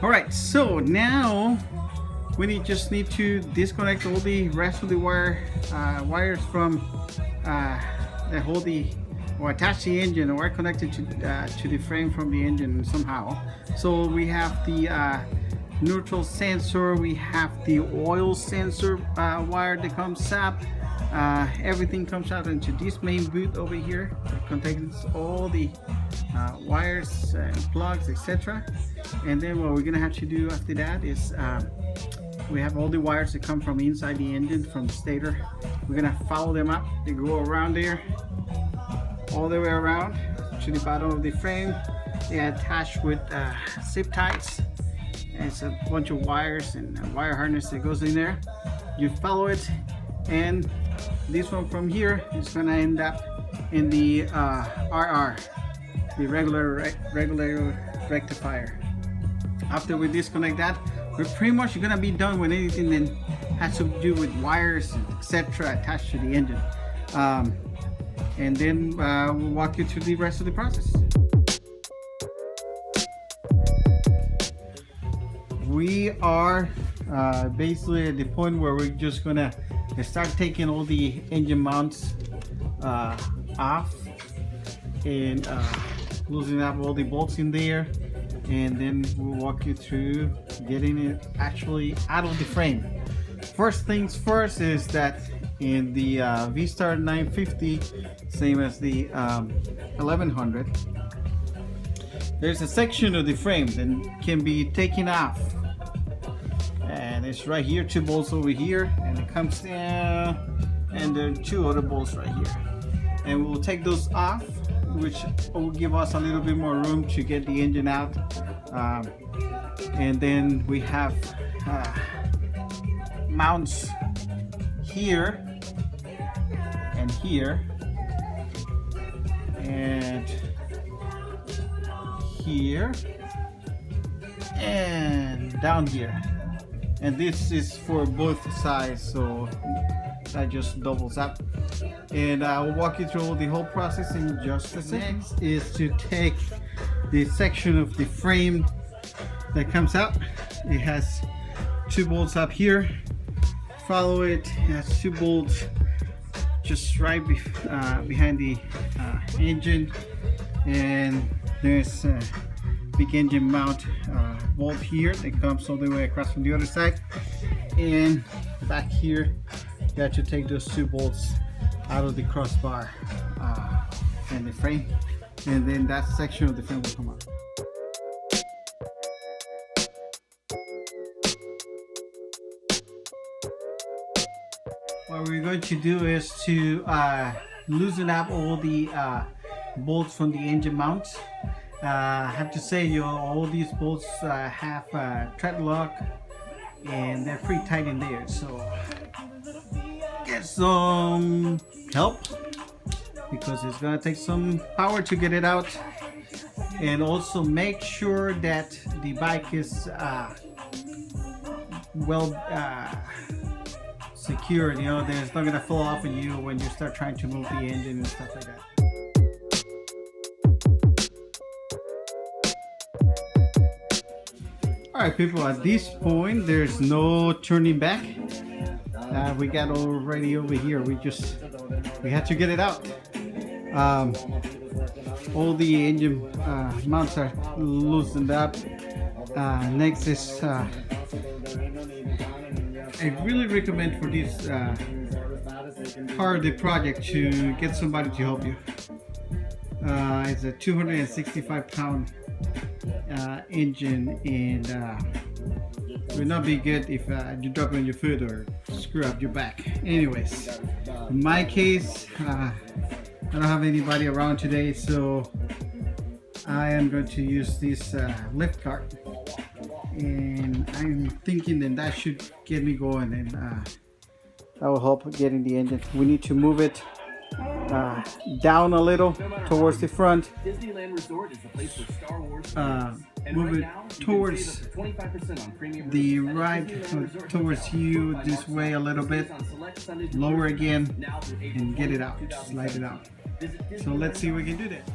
All right, so now we just need to disconnect all the rest of the wires from that hold the or attach the engine or connected to the frame from the engine somehow. So we have the neutral sensor, we have the oil sensor wire that comes up. Everything comes out into this main boot over here. It contains all the wires and plugs, etc. And then what we're gonna have to do after that is we have all the wires that come from inside the engine, from the stator. We're gonna follow them up. They go around there, all the way around to the bottom of the frame. They are attached with zip ties. And it's a bunch of wires and a wire harness that goes in there. You follow it, and this one from here is gonna end up in the RR, the regular rectifier. After we disconnect that, we're pretty much gonna be done with anything that has to do with wires, etc. attached to the engine. And then we'll walk you through the rest of the process. We are basically at the point where we're just gonna start taking all the engine mounts off and loosening up all the bolts in there, and then we'll walk you through getting it actually out of the frame. First things first is that in the Vstar 950, same as the 1100, there's a section of the frame that can be taken off, and it's right here, 2 bolts over here, and it comes down, and there are 2 other bolts right here, and we'll take those off, which will give us a little bit more room to get the engine out. And then we have mounts here and here and here and down here, and this is for both sides, so that just doubles up. And I will walk you through the whole process in just a second. Next is to take the section of the frame that comes out. It has 2 bolts up here. Follow it. It has 2 bolts just right behind the engine, and there's a big engine mount bolt here that comes all the way across from the other side, and back here you have to take those 2 bolts out of the crossbar and the frame, and then that section of the frame will come out. What we're going to do is to loosen up all the bolts from the engine mounts. I have to say, all these bolts have thread lock, and they're pretty tight in there, so get some help, because it's gonna take some power to get it out. And also make sure that the bike is well secured, that it's not gonna fall off on you when you start trying to move the engine and stuff like that. Alright people, at this point there's no turning back. We got already over here, we had to get it out. All the engine mounts are loosened up. Next is I really recommend for this part of the project to get somebody to help you. It's a 265-pound engine, and it would not be good if you drop it on your foot or screw up your back. Anyways, in my case, I don't have anybody around today, so I am going to use this lift cart, and I'm thinking that should get me going, and that will help getting the engine. We need to move it down a little towards the front. Disneyland Resort is the place for Star Wars. Move it towards the right, towards you this way a little bit. Lower again and get it out. Slide it out. So let's see if we can do that.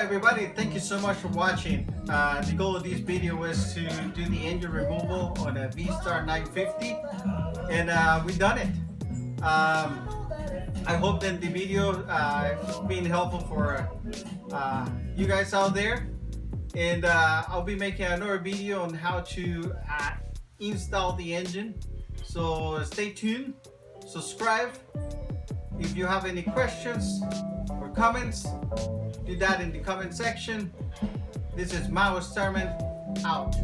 Everybody, thank you so much for watching. The goal of this video was to do the engine removal on a Vstar 950, and we done it. I hope that the video has been helpful for you guys out there, and I'll be making another video on how to install the engine. So stay tuned, subscribe. If you have any questions or comments, do that in the comment section. This is Vstar out.